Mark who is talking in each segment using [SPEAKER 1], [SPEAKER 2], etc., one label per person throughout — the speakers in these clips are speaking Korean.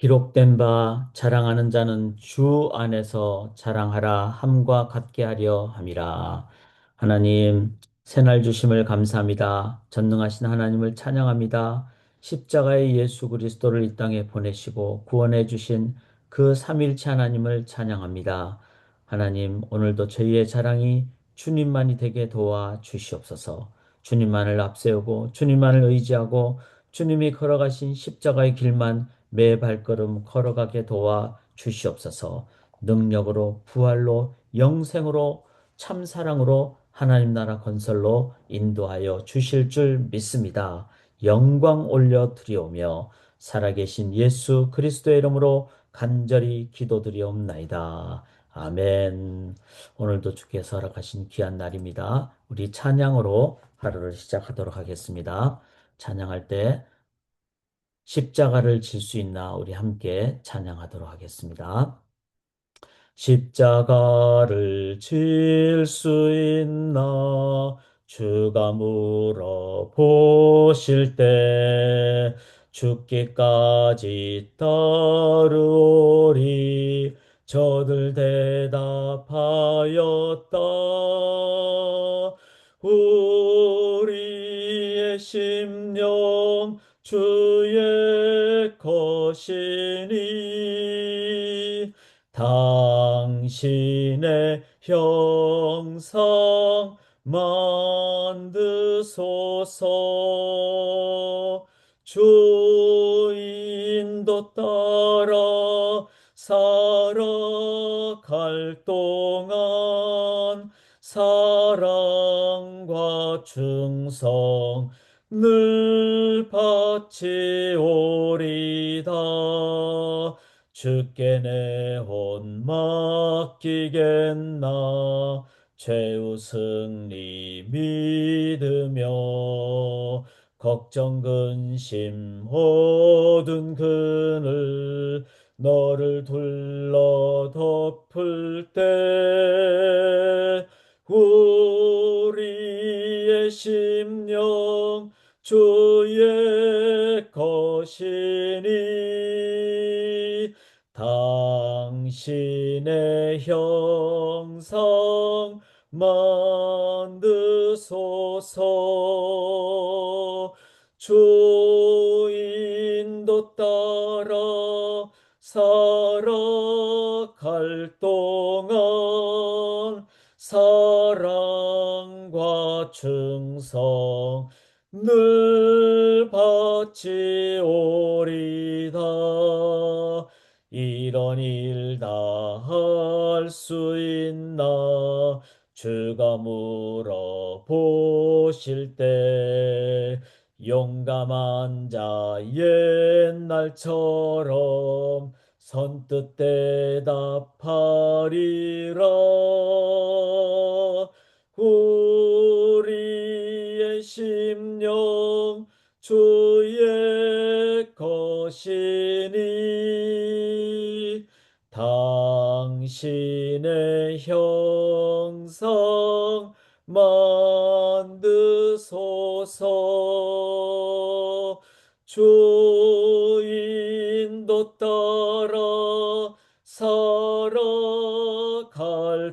[SPEAKER 1] 기록된 바 자랑하는 자는 주 안에서 자랑하라 함과 같게 하려 함이라. 하나님, 새날 주심을 감사합니다. 전능하신 하나님을 찬양합니다. 십자가의 예수 그리스도를 이 땅에 보내시고 구원해 주신 그 삼일체 하나님을 찬양합니다. 하나님, 오늘도 저희의 자랑이 주님만이 되게 도와 주시옵소서. 주님만을 앞세우고 주님만을 의지하고 주님이 걸어가신 십자가의 길만 매 발걸음 걸어가게 도와 주시옵소서. 능력으로 부활로 영생으로 참사랑으로 하나님 나라 건설로 인도하여 주실 줄 믿습니다. 영광 올려 드리오며 살아계신 예수 그리스도의 이름으로 간절히 기도드리옵나이다. 아멘. 오늘도 주께서 허락하신 귀한 날입니다. 우리 찬양으로 하루를 시작하도록 하겠습니다. 찬양할 때 십자가를 질 수 있나 우리 함께 찬양하도록 하겠습니다. 십자가를 질 수 있나 주가 물어보실 때 죽기까지 따르오리 저들 대답하였다. 우리의 심령 주의 것이니 당신의 형상 만드소서. 주인도 따라 살아갈 동안 사랑과 충성 늘 바치오리다. 주께 내 혼 맡기겠나 최후 승리 믿으며 걱정 근심 모든 그늘 너를 둘러 덮을 때 우리의 심령 주의 것이니 당신의 형상 만드소서. 주인도 따라 살아갈 동안 사랑과 충성 늘 바치오리다. 이런 일 다 할 수 있나 주가 물어보실 때 용감한 자 옛날처럼 선뜻 대답하리라. 우리의 심령 주의 것이니 당신의 형상 만드소서. 주인도 따라 살아갈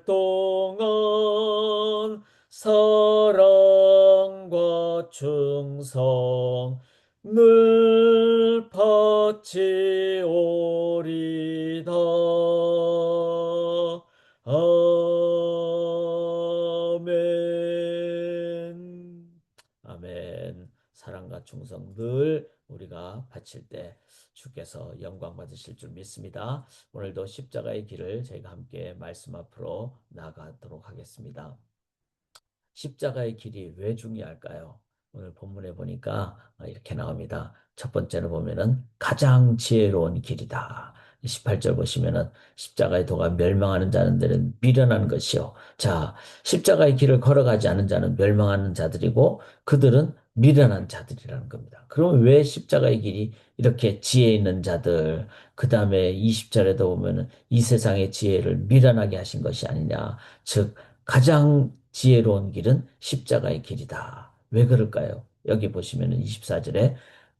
[SPEAKER 1] 동안 사랑과 충성 늘 바치오리다. 아멘. 아멘. 사랑과 충성 늘 우리가 바칠 때 주께서 영광 받으실 줄 믿습니다. 오늘도 십자가의 길을 저희가 함께 말씀 앞으로 나가도록 하겠습니다. 십자가의 길이 왜 중요할까요? 오늘 본문에 보니까 이렇게 나옵니다. 첫 번째로 보면은 가장 지혜로운 길이다. 18절 보시면은 십자가의 도가 멸망하는 자들은 미련한 것이요. 자, 십자가의 길을 걸어가지 않은 자는 멸망하는 자들이고 그들은 미련한 자들이라는 겁니다. 그러면 왜 십자가의 길이 이렇게 지혜 있는 자들, 그 다음에 20절에도 보면은 이 세상의 지혜를 미련하게 하신 것이 아니냐. 즉, 가장 지혜로운 길은 십자가의 길이다. 왜 그럴까요? 여기 보시면 24절에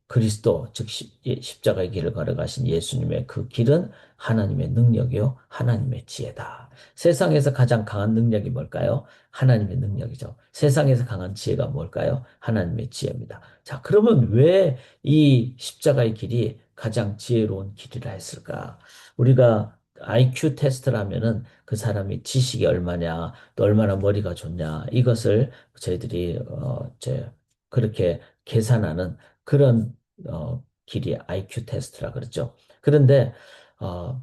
[SPEAKER 1] 그리스도, 즉 십자가의 길을 걸어가신 예수님의 그 길은 하나님의 능력이요, 하나님의 지혜다. 세상에서 가장 강한 능력이 뭘까요? 하나님의 능력이죠. 세상에서 강한 지혜가 뭘까요? 하나님의 지혜입니다. 자, 그러면 왜 이 십자가의 길이 가장 지혜로운 길이라 했을까? 우리가 IQ 테스트를 하면은 그 사람이 지식이 얼마냐, 또 얼마나 머리가 좋냐, 이것을 저희들이 그렇게 계산하는 그런 길이 IQ 테스트라 그러죠. 그런데 어,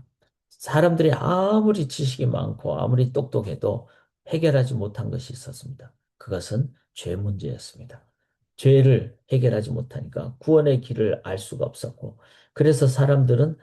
[SPEAKER 1] 사람들이 아무리 지식이 많고 아무리 똑똑해도 해결하지 못한 것이 있었습니다. 그것은 죄 문제였습니다. 죄를 해결하지 못하니까 구원의 길을 알 수가 없었고, 그래서 사람들은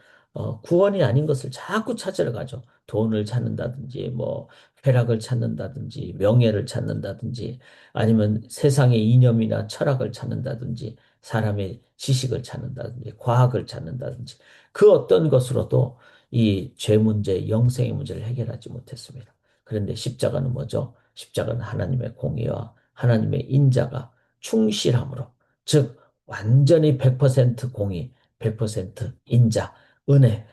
[SPEAKER 1] 구원이 아닌 것을 자꾸 찾으러 가죠. 돈을 찾는다든지, 뭐 쾌락을 찾는다든지, 명예를 찾는다든지, 아니면 세상의 이념이나 철학을 찾는다든지, 사람의 지식을 찾는다든지, 과학을 찾는다든지, 그 어떤 것으로도 이 죄 문제, 영생의 문제를 해결하지 못했습니다. 그런데 십자가는 뭐죠? 십자가는 하나님의 공의와 하나님의 인자가 충실함으로, 즉 완전히 100% 공의, 100% 인자, 은혜,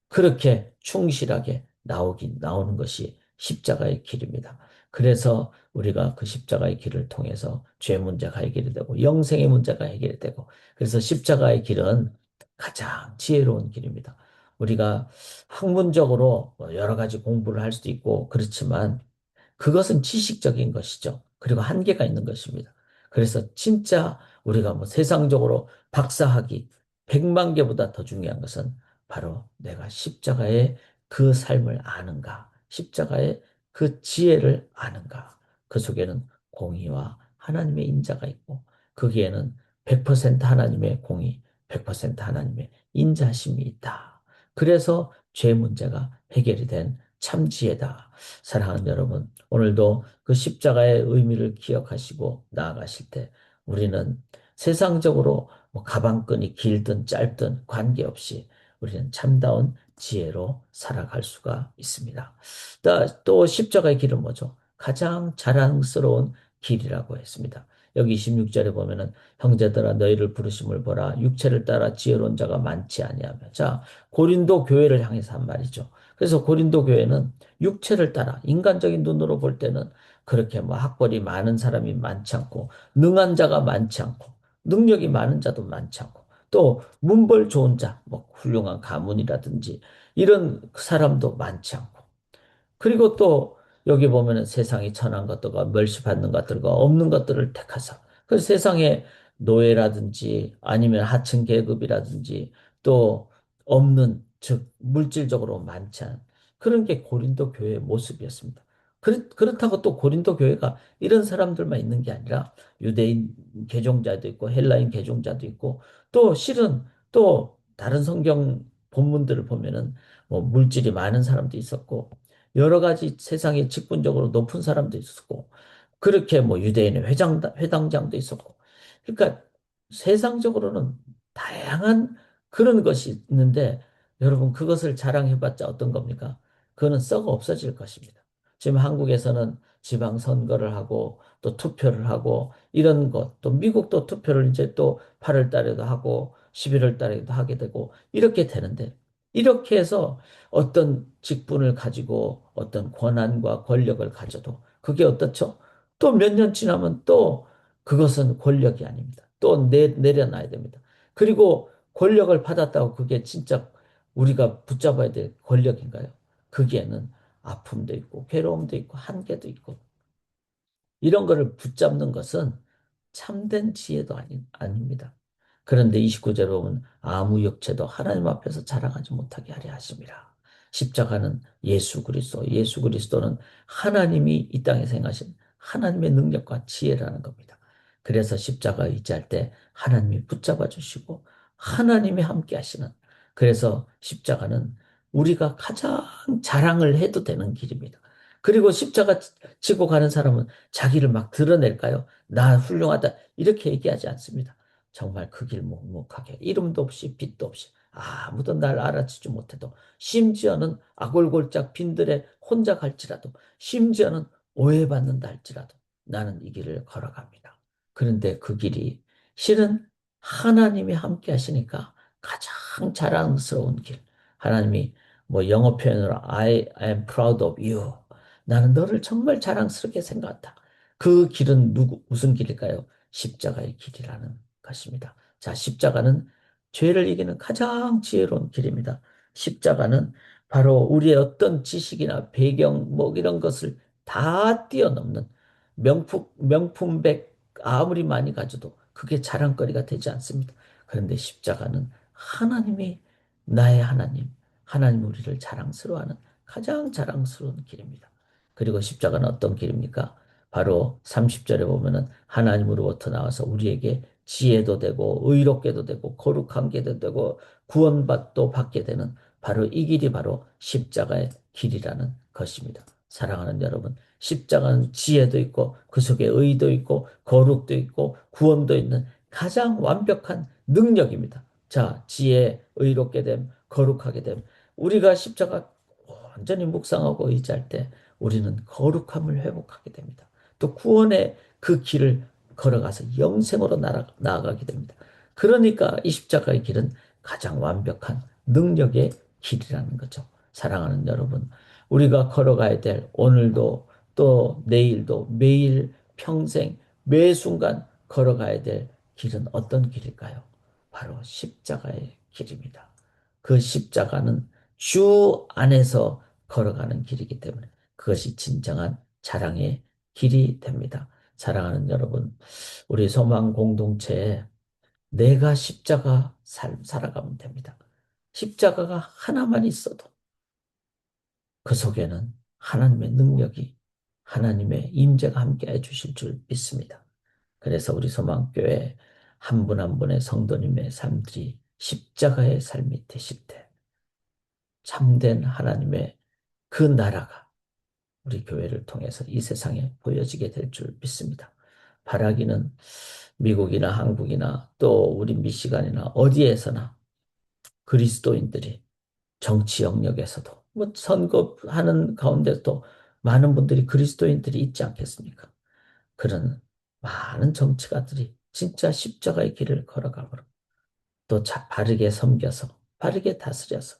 [SPEAKER 1] 그렇게 충실하게 나오는 것이 십자가의 길입니다. 그래서 우리가 그 십자가의 길을 통해서 죄 문제가 해결이 되고 영생의 문제가 해결이 되고, 그래서 십자가의 길은 가장 지혜로운 길입니다. 우리가 학문적으로 뭐 여러 가지 공부를 할 수도 있고 그렇지만 그것은 지식적인 것이죠. 그리고 한계가 있는 것입니다. 그래서 진짜 우리가 뭐 세상적으로 박사학위 100만 개보다 더 중요한 것은 바로 내가 십자가의 그 삶을 아는가, 십자가의 그 지혜를 아는가. 그 속에는 공의와 하나님의 인자가 있고 거기에는 100% 하나님의 공의, 100% 하나님의 인자심이 있다. 그래서 죄 문제가 해결이 된 참지혜다. 사랑하는 여러분, 오늘도 그 십자가의 의미를 기억하시고 나아가실 때 우리는 세상적으로 뭐 가방끈이 길든 짧든 관계없이 우리는 참다운 지혜로 살아갈 수가 있습니다. 또 십자가의 길은 뭐죠? 가장 자랑스러운 길이라고 했습니다. 여기 26절에 보면은 형제들아 너희를 부르심을 보라 육체를 따라 지혜로운 자가 많지 아니하며, 자, 고린도 교회를 향해서 한 말이죠. 그래서 고린도 교회는 육체를 따라 인간적인 눈으로 볼 때는 그렇게 뭐 학벌이 많은 사람이 많지 않고 능한 자가 많지 않고 능력이 많은 자도 많지 않고 또 문벌 좋은 자, 뭐 훌륭한 가문이라든지 이런 사람도 많지 않고, 그리고 또 여기 보면은 세상이 천한 것들과 멸시받는 것들과 없는 것들을 택하사 그 세상에 노예라든지 아니면 하층 계급이라든지 또 없는, 즉 물질적으로 많지 않은 그런 게 고린도 교회의 모습이었습니다. 그렇다고 또 고린도 교회가 이런 사람들만 있는 게 아니라 유대인 개종자도 있고 헬라인 개종자도 있고 또 실은 또 다른 성경 본문들을 보면은 뭐 물질이 많은 사람도 있었고 여러 가지 세상에 직분적으로 높은 사람도 있었고 그렇게 뭐 유대인의 회당장도 있었고, 그러니까 세상적으로는 다양한 그런 것이 있는데 여러분 그것을 자랑해봤자 어떤 겁니까? 그거는 썩어 없어질 것입니다. 지금 한국에서는 지방 선거를 하고 또 투표를 하고 이런 것, 또 미국도 투표를 이제 또 8월 달에도 하고 11월 달에도 하게 되고 이렇게 되는데, 이렇게 해서 어떤 직분을 가지고 어떤 권한과 권력을 가져도 그게 어떻죠? 또 몇 년 지나면 또 그것은 권력이 아닙니다. 또 내려놔야 됩니다. 그리고 권력을 받았다고 그게 진짜 우리가 붙잡아야 될 권력인가요? 거기에는 아픔도 있고 괴로움도 있고 한계도 있고 이런 거를 붙잡는 것은 참된 지혜도 아닙니다. 그런데 29절에 보면 아무 육체도 하나님 앞에서 자랑하지 못하게 하려 하심이라. 십자가는 예수 그리스도, 예수 그리스도는 하나님이 이 땅에 생하신 하나님의 능력과 지혜라는 겁니다. 그래서 십자가 의지할 때 하나님이 붙잡아 주시고 하나님이 함께 하시는, 그래서 십자가는 우리가 가장 자랑을 해도 되는 길입니다. 그리고 십자가 지고 가는 사람은 자기를 막 드러낼까요? 나 훌륭하다. 이렇게 얘기하지 않습니다. 정말 그 길 묵묵하게 이름도 없이 빛도 없이 아무도 날 알아주지 못해도, 심지어는 아골골짝 빈들에 혼자 갈지라도, 심지어는 오해받는다 할지라도 나는 이 길을 걸어갑니다. 그런데 그 길이 실은 하나님이 함께 하시니까 가장 자랑스러운 길. 하나님이 뭐 영어 표현으로 I am proud of you. 나는 너를 정말 자랑스럽게 생각한다. 그 길은 무슨 길일까요? 십자가의 길이라는 것입니다. 자, 십자가는 죄를 이기는 가장 지혜로운 길입니다. 십자가는 바로 우리의 어떤 지식이나 배경 뭐 이런 것을 다 뛰어넘는 명품백 아무리 많이 가져도 그게 자랑거리가 되지 않습니다. 그런데 십자가는 하나님이 나의 하나님, 하나님 우리를 자랑스러워하는 가장 자랑스러운 길입니다. 그리고 십자가는 어떤 길입니까? 바로 30절에 보면은 하나님으로부터 나와서 우리에게 지혜도 되고 의롭게도 되고 거룩한 게도 되고 구원받도 받게 되는 바로 이 길이 바로 십자가의 길이라는 것입니다. 사랑하는 여러분, 십자가는 지혜도 있고 그 속에 의도 있고 거룩도 있고 구원도 있는 가장 완벽한 능력입니다. 자, 지혜, 의롭게 됨, 거룩하게 됨. 우리가 십자가 완전히 묵상하고 의지할 때 우리는 거룩함을 회복하게 됩니다. 또 구원의 그 길을 걸어가서 영생으로 나아가게 됩니다. 그러니까 이 십자가의 길은 가장 완벽한 능력의 길이라는 거죠. 사랑하는 여러분, 우리가 걸어가야 될 오늘도 또 내일도 매일 평생 매 순간 걸어가야 될 길은 어떤 길일까요? 바로 십자가의 길입니다. 그 십자가는 주 안에서 걸어가는 길이기 때문에 그것이 진정한 자랑의 길이 됩니다. 사랑하는 여러분, 우리 소망 공동체에 내가 십자가 살아가면 됩니다. 십자가가 하나만 있어도 그 속에는 하나님의 능력이 하나님의 임재가 함께 해 주실 줄 믿습니다. 그래서 우리 소망교회 한 분 한 분의 성도님의 삶들이 십자가의 삶이 되실 때 참된 하나님의 그 나라가 우리 교회를 통해서 이 세상에 보여지게 될 줄 믿습니다. 바라기는 미국이나 한국이나 또 우리 미시간이나 어디에서나 그리스도인들이 정치 영역에서도 뭐 선거하는 가운데도 많은 분들이 그리스도인들이 있지 않겠습니까? 그런 많은 정치가들이 진짜 십자가의 길을 걸어가므로 또 바르게 섬겨서 바르게 다스려서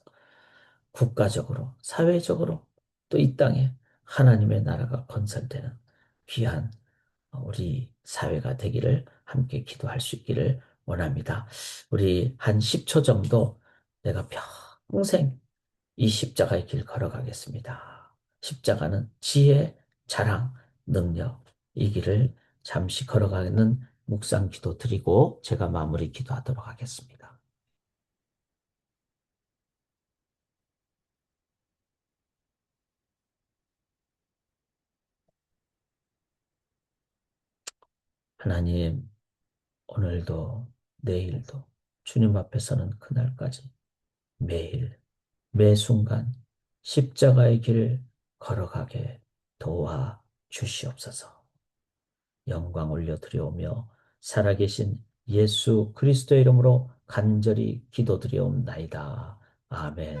[SPEAKER 1] 국가적으로 사회적으로 또 이 땅에 하나님의 나라가 건설되는 귀한 우리 사회가 되기를 함께 기도할 수 있기를 원합니다. 우리 한 10초 정도 내가 평생 이 십자가의 길 걸어가겠습니다. 십자가는 지혜, 자랑, 능력, 이 길을 잠시 걸어가는 묵상 기도 드리고 제가 마무리 기도하도록 하겠습니다. 하나님, 오늘도 내일도 주님 앞에 서는 그날까지 매일, 매 순간 십자가의 길을 걸어가게 도와 주시옵소서. 영광 올려드려오며 살아계신 예수 그리스도의 이름으로 간절히 기도드려옵나이다. 아멘.